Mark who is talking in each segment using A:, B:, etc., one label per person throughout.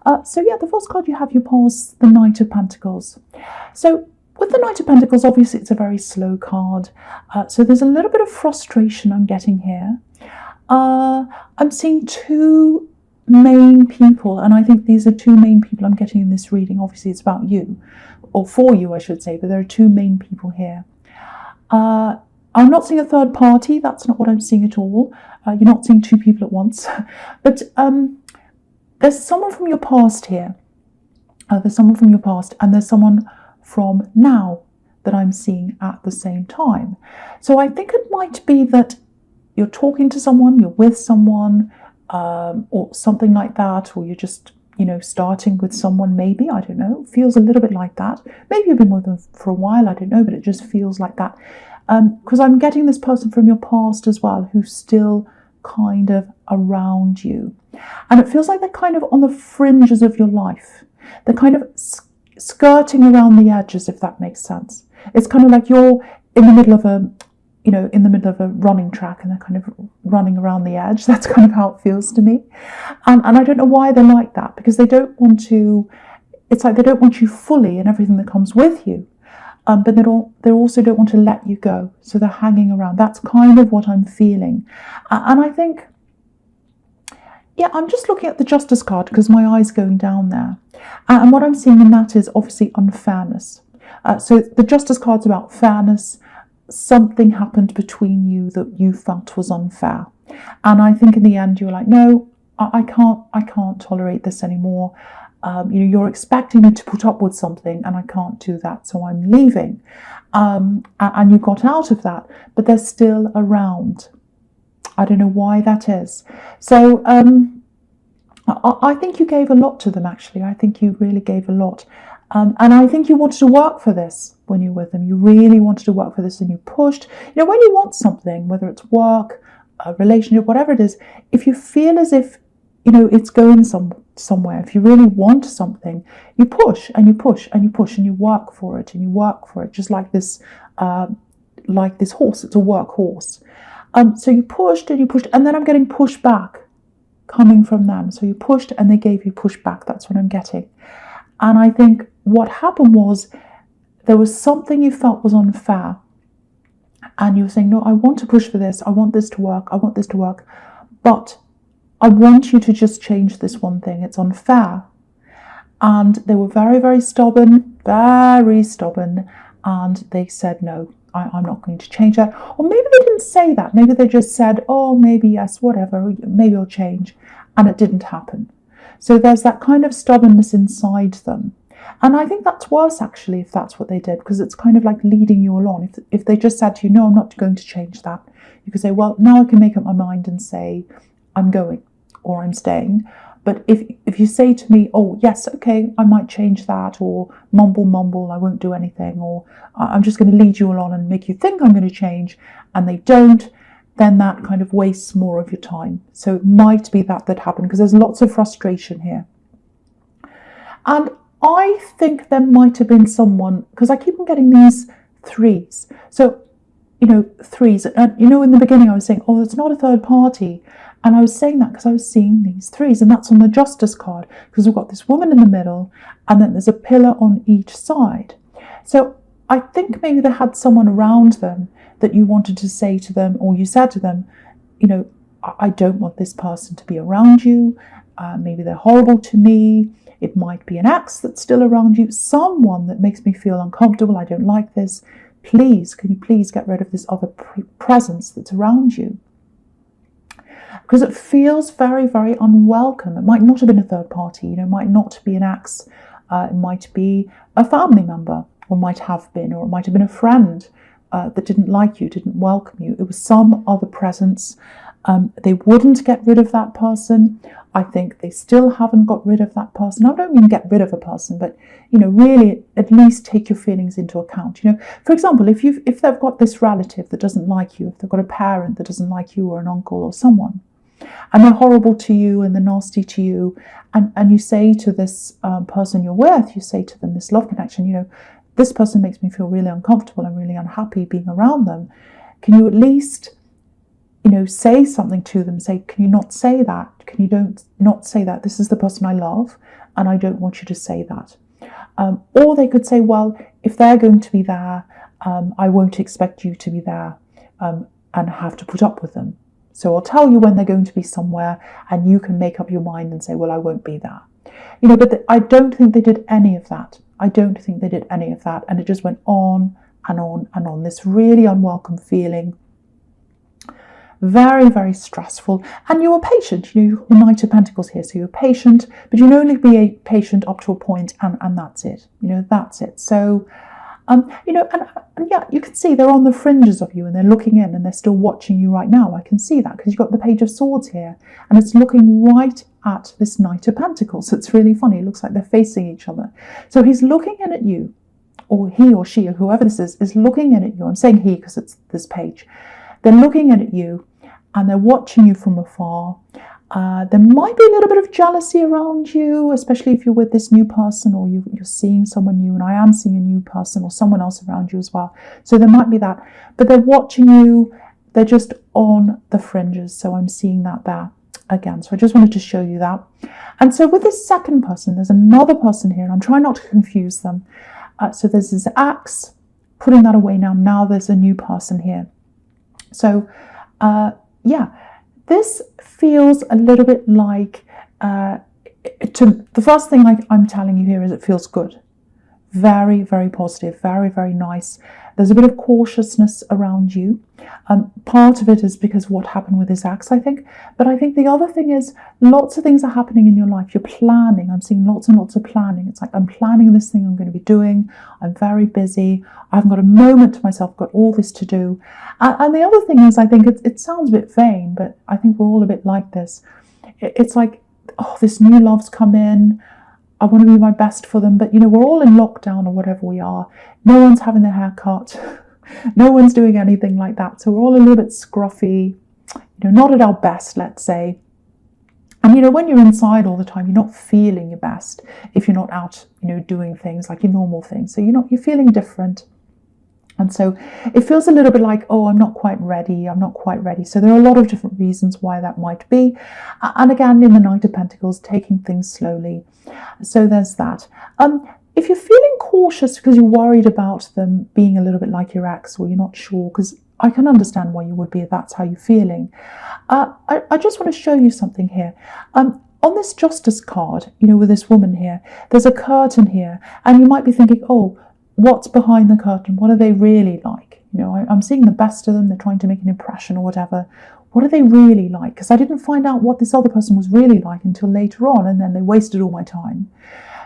A: So yeah, the first card you have, your pause, the Knight of Pentacles. So with the Knight of Pentacles, obviously it's a very slow card. So there's a little bit of frustration I'm getting here. I'm seeing two main people, and I think these are two main people I'm getting in this reading. Obviously it's about you, or for you I should say, but there are two main people here. I'm not seeing a third party. That's not what I'm seeing at all. You're not seeing two people at once. But there's someone from your past here. There's someone from your past, and there's someone from now that I'm seeing at the same time. So I think it might be that you're talking to someone, you're with someone, or something like that, or you're just, starting with someone, maybe, I don't know. It feels a little bit like that. Maybe you've been with them for a while, I don't know, but it just feels like that. Because I'm getting this person from your past as well, who's still kind of around you. And it feels like they're kind of on the fringes of your life. They're kind of skirting around the edges, if that makes sense. It's kind of like you're in the middle of a running track, and they're kind of running around the edge. That's kind of how it feels to me. And I don't know why they're like that, because they don't want to, it's like they don't want you fully and everything that comes with you. But they also don't want to let you go. So they're hanging around. That's kind of what I'm feeling. And I think, yeah, I'm just looking at the Justice card because my eye's going down there. And what I'm seeing in that is obviously unfairness. So the Justice card's about fairness. Something happened between you that you felt was unfair. And I think in the end you were like, no, I can't tolerate this anymore. You're expecting me to put up with something and I can't do that, so I'm leaving. And you got out of that, but they're still around. I don't know why that is. So I think you gave a lot to them, actually. I think you really gave a lot. And I think you wanted to work for this when you were with them. You really wanted to work for this and you pushed. When you want something, whether it's work, a relationship, whatever it is, if you feel as if, it's going somewhere, if you really want something, you push and you push and you push and you work for it and you work for it, just like this horse. It's a workhorse. So you pushed and you pushed, and then I'm getting pushback coming from them. So you pushed and they gave you pushback. That's what I'm getting. And I think what happened was there was something you felt was unfair. And you were saying, no, I want to push for this. I want this to work. I want this to work. But I want you to just change this one thing. It's unfair. And they were very, very stubborn, and they said, no, I'm not going to change that. Or maybe they didn't say that. Maybe they just said, oh, maybe yes, whatever, maybe I'll change. And it didn't happen. So there's that kind of stubbornness inside them. And I think that's worse, actually, if that's what they did, because it's kind of like leading you along. If they just said to you, no, I'm not going to change that, you could say, well, now I can make up my mind and say, I'm going or I'm staying. But if you say to me, oh, yes, okay, I might change that, or mumble, I won't do anything, or I'm just going to lead you along and make you think I'm going to change, and they don't, then that kind of wastes more of your time. So it might be that happened, because there's lots of frustration here. And I think there might have been someone, because I keep on getting these threes. So, threes. And, in the beginning I was saying, oh, it's not a third party. And I was saying that because I was seeing these threes. And that's on the Justice card, because we've got this woman in the middle, and then there's a pillar on each side. So I think maybe they had someone around them that you wanted to say to them, or you said to them, I don't want this person to be around you. Maybe they're horrible to me. It might be an ex that's still around you, someone that makes me feel uncomfortable. I don't like this. Please, can you please get rid of this other presence that's around you? Because it feels very, very unwelcome. It might not have been a third party, it might not be an ex. It might be a family member, or might have been, or it might have been a friend that didn't like you, didn't welcome you. It was some other presence. They wouldn't get rid of that person. I think they still haven't got rid of that person. I don't mean get rid of a person, but really at least take your feelings into account. For example, if they've got this relative that doesn't like you, if they've got a parent that doesn't like you, or an uncle or someone, and they're horrible to you and they're nasty to you, and you say to this person you're with, you say to them, this love connection, this person makes me feel really uncomfortable and really unhappy being around them. Can you at least say something to them. Say, can you not say that? Can you not say that? This is the person I love, and I don't want you to say that. Or they could say, well, if they're going to be there, I won't expect you to be there and have to put up with them. So I'll tell you when they're going to be somewhere, and you can make up your mind and say, well, I won't be there. But I don't think they did any of that. I don't think they did any of that. And it just went on and on and on. This really unwelcome feeling. Very, very stressful. And you were patient. The Knight of Pentacles here. So you're patient, but you can only be patient up to a point, and that's it. That's it. So, and yeah, you can see they're on the fringes of you, and they're looking in, and they're still watching you right now. I can see that because you've got the Page of Swords here, and it's looking right at this Knight of Pentacles. So it's really funny. It looks like they're facing each other. So he's looking in at you, or he or she or whoever this is looking in at you. I'm saying he because it's this page. They're looking in at you, and they're watching you from afar. There might be a little bit of jealousy around you, especially if you're with this new person, or you're seeing someone new, and I am seeing a new person or someone else around you as well. So there might be that. But they're watching you. They're just on the fringes. So I'm seeing that there again. So I just wanted to show you that. And so with this second person, there's another person here, and I'm trying not to confuse them. So there's this axe, putting that away now. Now there's a new person here. So, yeah, this feels a little bit like, the first thing I'm telling you here is it feels good. Very, very positive, very, very nice. There's a bit of cautiousness around you. Part of it is because of what happened with this axe, I think. But I think the other thing is lots of things are happening in your life. You're planning. I'm seeing lots and lots of planning. It's like I'm planning this thing I'm going to be doing. I'm very busy. I haven't got a moment to myself. I've got all this to do. And the other thing is, I think it sounds a bit vain, but I think we're all a bit like this. It's like, oh, this new love's come in. I want to be my best for them. But, we're all in lockdown or whatever we are. No one's having their hair cut. No one's doing anything like that. So we're all a little bit scruffy, not at our best, let's say. And, when you're inside all the time, you're not feeling your best if you're not out, doing things like your normal things. So you're feeling different. And so it feels a little bit like, oh, I'm not quite ready. I'm not quite ready. So there are a lot of different reasons why that might be. And again, in the Knight of Pentacles, taking things slowly. So there's that. If you're feeling cautious because you're worried about them being a little bit like your ex, or you're not sure, because I can understand why you would be if that's how you're feeling. I just want to show you something here. On this Justice card, with this woman here, there's a curtain here. And you might be thinking, oh, what's behind the curtain? What are they really like? I'm seeing the best of them. They're trying to make an impression or whatever. What are they really like? Because I didn't find out what this other person was really like until later on, and then they wasted all my time.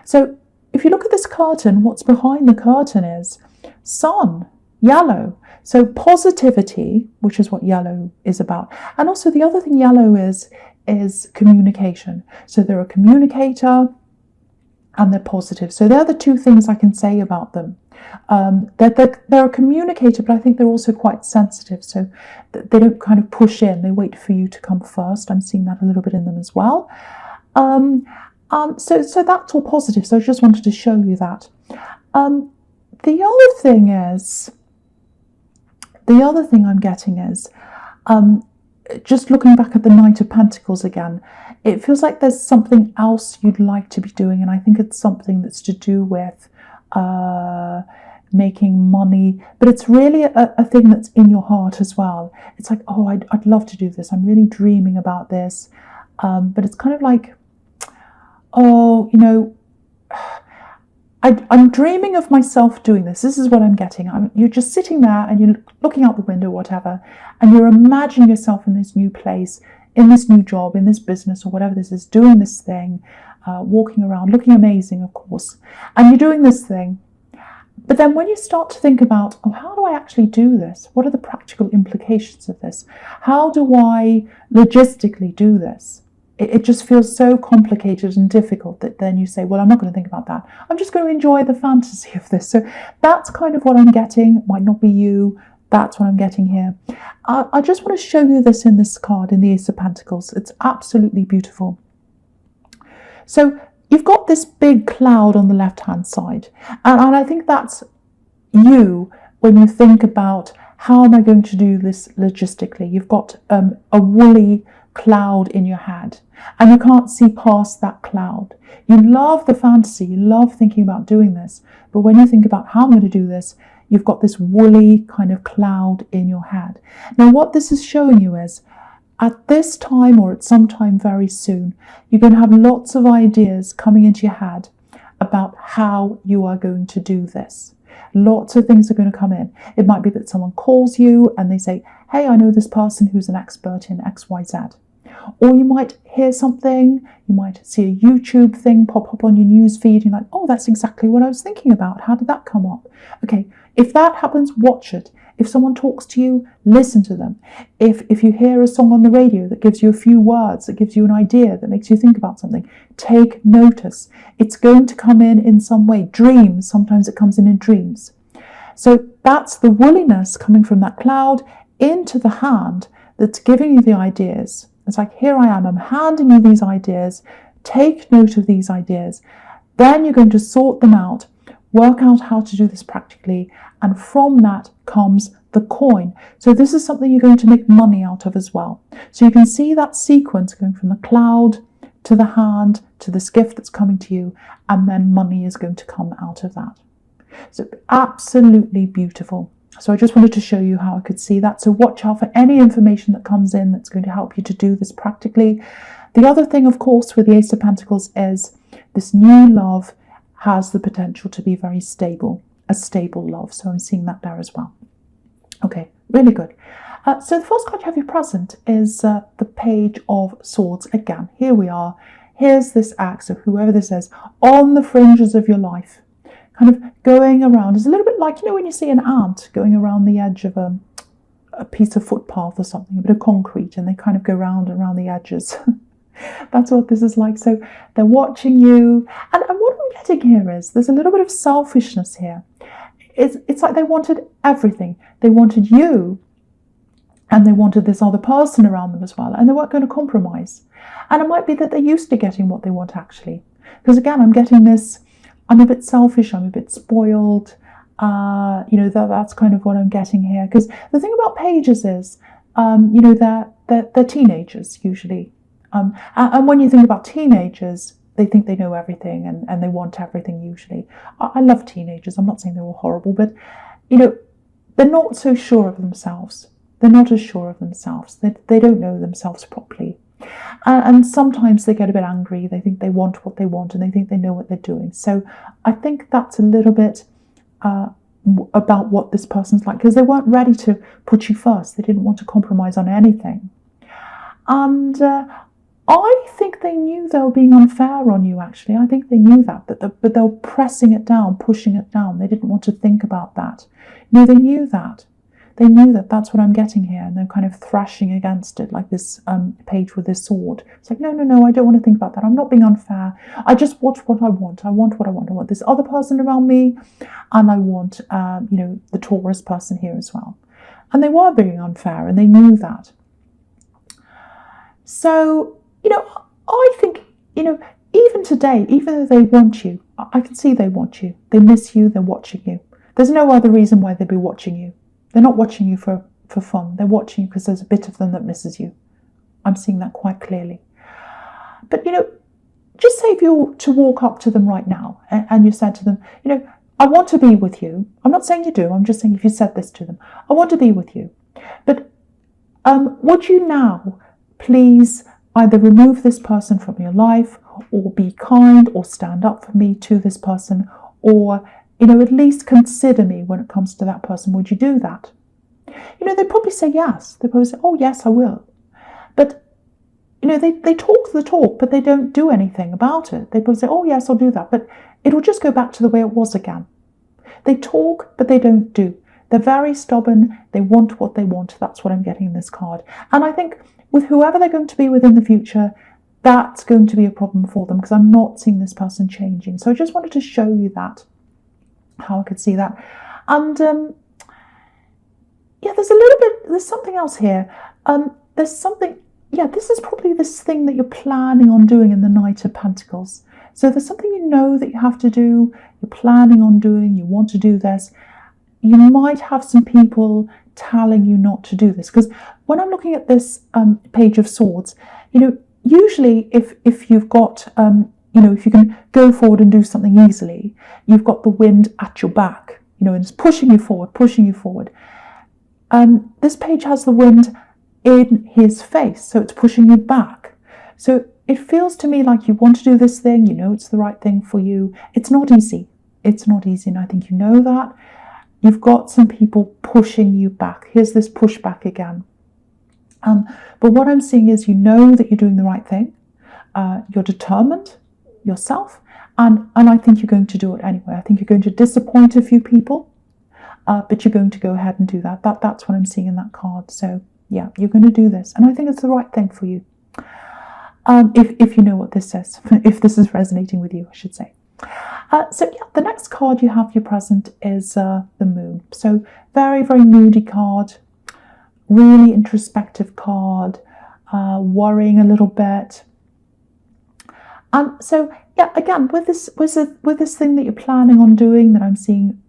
A: So if you look at this curtain, what's behind the curtain is sun, yellow. So positivity, which is what yellow is about. And also the other thing yellow is communication. So they're a communicator, and they're positive. So they're the two things I can say about them. They're a communicator, but I think they're also quite sensitive. So they don't kind of push in. They wait for you to come first. I'm seeing that a little bit in them as well. So that's all positive. So I just wanted to show you that. The other thing I'm getting is, just looking back at the Knight of Pentacles again, it feels like there's something else you'd like to be doing, and I think it's something that's to do with making money, but it's really a thing that's in your heart as well. It's like, oh, I'd love to do this. I'm really dreaming about this, but it's kind of like, oh, I'm dreaming of myself doing this. This is what I'm getting. You're just sitting there and you're looking out the window, whatever, and you're imagining yourself in this new place, in this new job, in this business, or whatever this is, doing this thing, walking around, looking amazing, of course, and you're doing this thing. But then when you start to think about, oh, how do I actually do this? What are the practical implications of this? How do I logistically do this? It just feels so complicated and difficult that then you say, well, I'm not going to think about that. I'm just going to enjoy the fantasy of this. So that's kind of what I'm getting. It might not be you. That's what I'm getting here. I just want to show you this in this card, in the Ace of Pentacles. It's absolutely beautiful. So you've got this big cloud on the left-hand side. And I think that's you when you think about How am I going to do this logistically? You've got a woolly cloud in your head and you can't see past that cloud. You love the fantasy, you love thinking about doing this, but when you think about how I'm going to do this, you've got this woolly kind of cloud in your head. Now what this is showing you is, at this time or at some time very soon, you're going to have lots of ideas coming into your head about how you are going to do this. Lots of things are going to come in. It might be that someone calls you and they say, hey, I know this person who's an expert in XYZ. Or you might hear something, you might see a YouTube thing pop up on your news feed, and you're like, oh, that's exactly what I was thinking about. How did that come up? Okay, if that happens, watch it. If someone talks to you, listen to them. If you hear a song on the radio that gives you a few words, that gives you an idea, that makes you think about something, take notice. It's going to come in some way. Dreams, sometimes it comes in dreams. So that's the woolliness coming from that cloud into the hand that's giving you the ideas. It's like, here I am, I'm handing you these ideas. Take note of these ideas. Then you're going to sort them out, work out how to do this practically, and from that comes the coin. So this is something you're going to make money out of as well. So you can see that sequence going from the cloud to the hand to this gift that's coming to you, and then money is going to come out of that. So absolutely beautiful. So I just wanted to show you how I could see that. So watch out for any information that comes in that's going to help you to do this practically. The other thing, of course, with the Ace of Pentacles is this new love has the potential to be very stable, a stable love. So I'm seeing that there as well. Okay, really good. So the first card you have your present is the Page of Swords. Again, here we are. Here's this axe of whoever this is on the fringes of your life, kind of going around. It's a little bit like, you know, when you see an ant going around the edge of a piece of footpath or something, a bit of concrete, and they kind of go round and around the edges. That's what this is like. So they're watching you. And what I'm getting here is there's a little bit of selfishness here. It's like they wanted everything. They wanted you, and they wanted this other person around them as well. And they weren't going to compromise. And it might be that they're used to getting what they want, actually. Because again, I'm getting this, I'm a bit selfish, I'm a bit spoiled. You know, that's kind of what I'm getting here. Because the thing about pages is, you know, they're teenagers usually. And when you think about teenagers, they think they know everything and they want everything usually. I love teenagers. I'm not saying they're all horrible, but, you know, they're not so sure of themselves. They're not as sure of themselves. They don't know themselves properly. And sometimes they get a bit angry. They think they want what they want and they think they know what they're doing. So I think that's a little bit about what this person's like, because they weren't ready to put you first. They didn't want to compromise on anything. And I think they knew they were being unfair on you, actually. I think they knew that, but they were pressing it down, pushing it down. They didn't want to think about that. No, they knew that. They knew that that's what I'm getting here, and they're kind of thrashing against it, like this page with this sword. It's like, no, I don't want to think about that. I'm not being unfair. I just want what I want. I want what I want. I want this other person around me, and I want, you know, the Taurus person here as well. And they were being unfair, and they knew that. So, you know, I think, you know, even today, even though they want you, I can see they want you. They miss you. They're watching you. There's no other reason why they'd be watching you. They're not watching you for fun. They're watching you because there's a bit of them that misses you. I'm seeing that quite clearly. But, you know, just say if you were to walk up to them right now and you said to them, you know, I want to be with you. I'm not saying you do. I'm just saying if you said this to them, I want to be with you. But would you now please either remove this person from your life, or be kind, or stand up for me to this person, or, you know, at least consider me when it comes to that person. Would you do that? You know, they'd probably say yes. They'd probably say, oh, yes, I will. But, you know, they talk the talk, but they don't do anything about it. They probably say, oh, yes, I'll do that. But it'll just go back to the way it was again. They talk, but they don't do. They're very stubborn. They want what they want. That's what I'm getting in this card. And I think with whoever they're going to be with in the future, that's going to be a problem for them, because I'm not seeing this person changing. So I just wanted to show you that, how I could see that. And yeah, there's something else here. There's something, yeah, this is probably this thing that you're planning on doing in the Knight of Pentacles. So there's something you know that you have to do, you're planning on doing, you want to do this. You might have some people telling you not to do this. Because when I'm looking at this Page of Swords, usually if you've got, if you can go forward and do something easily, you've got the wind at your back, and it's pushing you forward, pushing you forward. This page has the wind in his face, so it's pushing you back. So it feels to me like you want to do this thing, it's the right thing for you. It's not easy. It's not easy, and I think you know that. You've got some people pushing you back. Here's this pushback again. But what I'm seeing is that you're doing the right thing. You're determined yourself, and I think you're going to do it anyway. I think you're going to disappoint a few people, but you're going to go ahead and do that. That's what I'm seeing in that card. So yeah, you're going to do this, and I think it's the right thing for you. If you know what this says, if this is resonating with you, I should say. So yeah, the next card you have your present is the Moon. So very, very moody card, really introspective card, worrying a little bit. So yeah, again, with this thing that you're planning on doing, that I'm seeing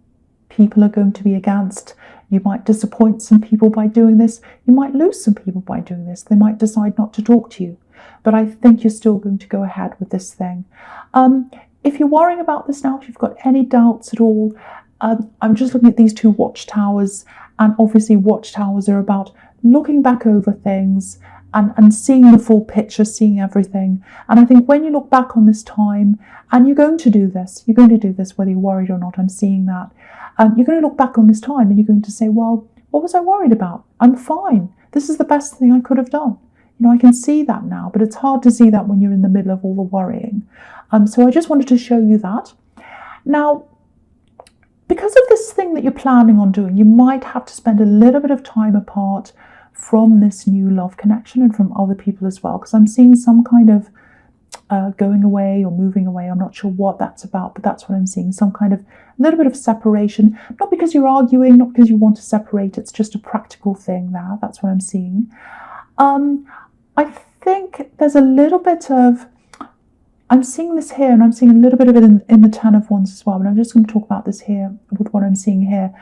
A: people are going to be against. You might disappoint some people by doing this. You might lose some people by doing this. They might decide not to talk to you. But I think you're still going to go ahead with this thing. If you're worrying about this now, if you've got any doubts at all, I'm just looking at these two watchtowers, and obviously watchtowers are about looking back over things and seeing the full picture, seeing everything. And I think when you look back on this time, and you're going to do this whether you're worried or not, I'm seeing that. You're going to look back on this time and you're going to say, well, what was I worried about? I'm fine. This is the best thing I could have done. I can see that now, but it's hard to see that when you're in the middle of all the worrying. So I just wanted to show you that. Now, because of this thing that you're planning on doing, you might have to spend a little bit of time apart from this new love connection and from other people as well, because I'm seeing some kind of going away or moving away. I'm not sure what that's about, but that's what I'm seeing. Some kind of little bit of separation, not because you're arguing, not because you want to separate. It's just a practical thing there. That's what I'm seeing. I think there's a little bit of, I'm seeing this here, and I'm seeing a little bit of it in the Ten of Wands as well, but I'm just going to talk about this here with what I'm seeing here.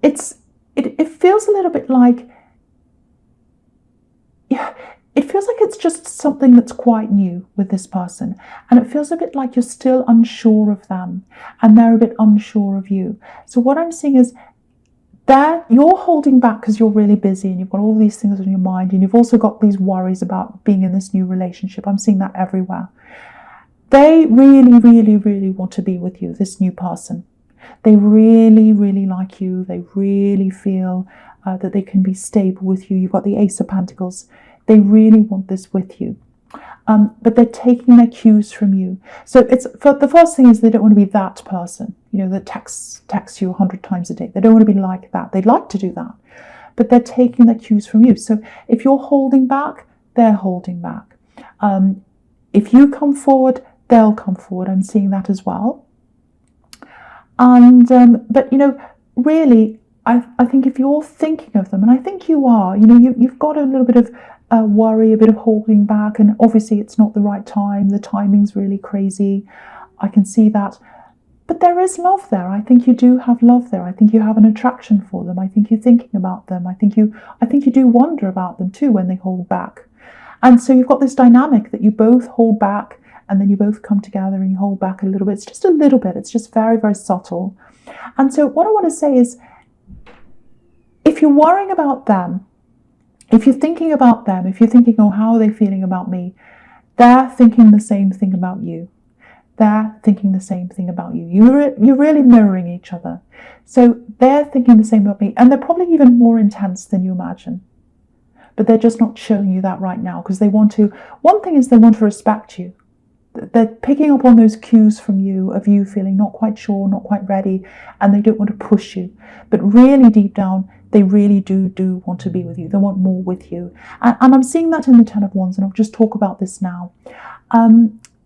A: It feels a little bit like, it feels like it's just something that's quite new with this person, and it feels a bit like you're still unsure of them, and they're a bit unsure of you. So what I'm seeing is that you're holding back because you're really busy and you've got all these things on your mind, and you've also got these worries about being in this new relationship. I'm seeing that everywhere. They really, really, really want to be with you, this new person. They really, really like you. They really feel that they can be stable with you. You've got the Ace of Pentacles. They really want this with you. But they're taking their cues from you. So the first thing is they don't want to be that person, that texts you 100 times a day. They don't want to be like that. They'd like to do that, but they're taking their cues from you. So if you're holding back, they're holding back. If you come forward, they'll come forward. I'm seeing that as well. And but really, I think if you're thinking of them, and I think you are, you've got a little bit of worry, a bit of holding back, and obviously it's not the right time. The timing's really crazy. I can see that. But there is love there. I think you do have love there. I think you have an attraction for them. I think you're thinking about them. I think you do wonder about them too when they hold back. And so you've got this dynamic that you both hold back, and then you both come together and you hold back a little bit. It's just a little bit. It's just very, very subtle. And so what I want to say is, if you're worrying about them, if you're thinking about them, if you're thinking, oh, how are they feeling about me? They're thinking the same thing about you. They're thinking the same thing about you. You're really mirroring each other. So they're thinking the same about me, and they're probably even more intense than you imagine. But they're just not showing you that right now because they want to. One thing is they want to respect you. They're picking up on those cues from you of you feeling not quite sure, not quite ready, and they don't want to push you. But really deep down, they really do want to be with you. They want more with you. And I'm seeing that in the Ten of Wands, and I'll just talk about this now.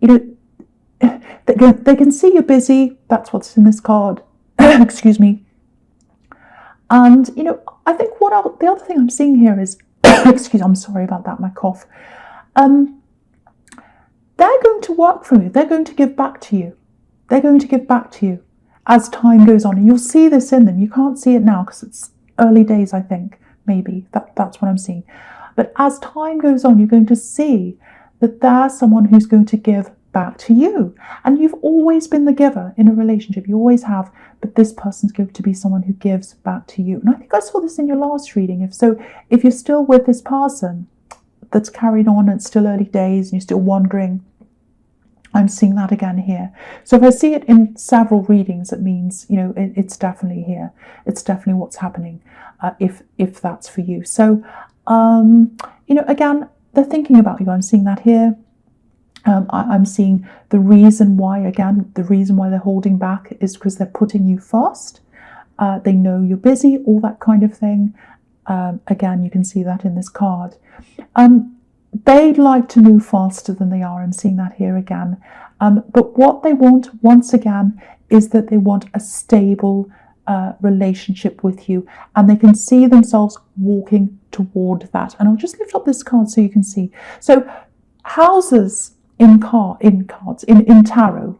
A: They can see you're busy. That's what's in this card. Excuse me. And, I think the other thing I'm seeing here is, I'm sorry about that, my cough. They're going to work for you. They're going to give back to you. They're going to give back to you. as time goes on, and you'll see this in them. You can't see it now because it's early days, I think, maybe. That's what I'm seeing. But as time goes on, you're going to see that there's someone who's going to give back to you. And you've always been the giver in a relationship. You always have. But this person's going to be someone who gives back to you. And I think I saw this in your last reading. If you're still with this person that's carried on, and it's still early days and you're still wondering, I'm seeing that again here. So if I see it in several readings, it means, it's definitely here. It's definitely what's happening, if that's for you. So, again, they're thinking about you. I'm seeing that here. I'm seeing the reason why they're holding back is because they're putting you first. They know you're busy, all that kind of thing. Again, you can see that in this card. They'd like to move faster than they are. I'm seeing that here again. But what they want, once again, is that they want a stable relationship with you. And they can see themselves walking toward that. And I'll just lift up this card so you can see. So houses in tarot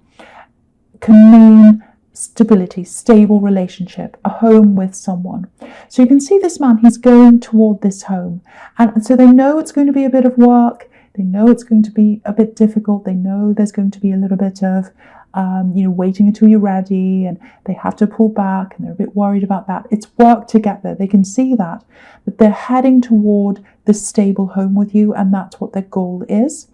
A: can mean stability, stable relationship, a home with someone. So you can see this man, he's going toward this home. And so they know it's going to be a bit of work. They know it's going to be a bit difficult. They know there's going to be a little bit of, waiting until you're ready, and they have to pull back, and they're a bit worried about that. It's work to get there. They can see that. But they're heading toward this stable home with you, and that's what their goal is.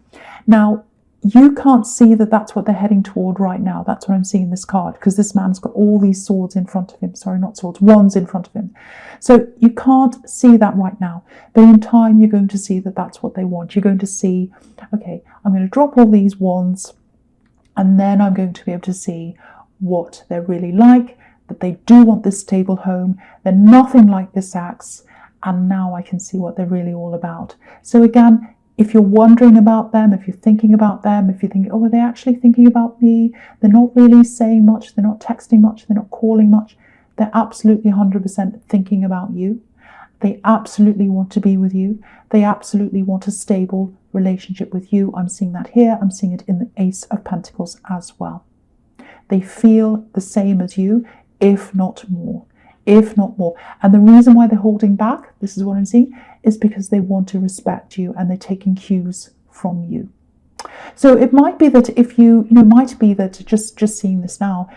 A: Now, you can't see that that's what they're heading toward right now. That's what I'm seeing in this card, because this man's got all these swords in front of him. Sorry, not swords, wands in front of him. So you can't see that right now. But in time, you're going to see that that's what they want. You're going to see, okay, I'm going to drop all these wands, and then I'm going to be able to see what they're really like, that they do want this stable home. They're nothing like this axe. And now I can see what they're really all about. So again, if you're wondering about them, if you're thinking about them, if you're thinking, oh, are they actually thinking about me? They're not really saying much. They're not texting much. They're not calling much. They're absolutely 100% thinking about you. They absolutely want to be with you. They absolutely want a stable relationship with you. I'm seeing that here. I'm seeing it in the Ace of Pentacles as well. They feel the same as you, if not more. If not more. And the reason why they're holding back, this is what I'm seeing, is because they want to respect you and they're taking cues from you. So it might be that just seeing this now,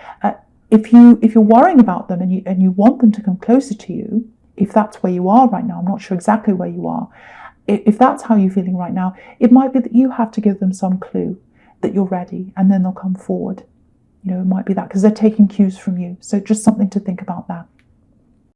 A: if you're worrying about them and you want them to come closer to you, if that's where you are right now, I'm not sure exactly where you are. If that's how you're feeling right now, it might be that you have to give them some clue that you're ready, and then they'll come forward. It might be that because they're taking cues from you. So just something to think about that.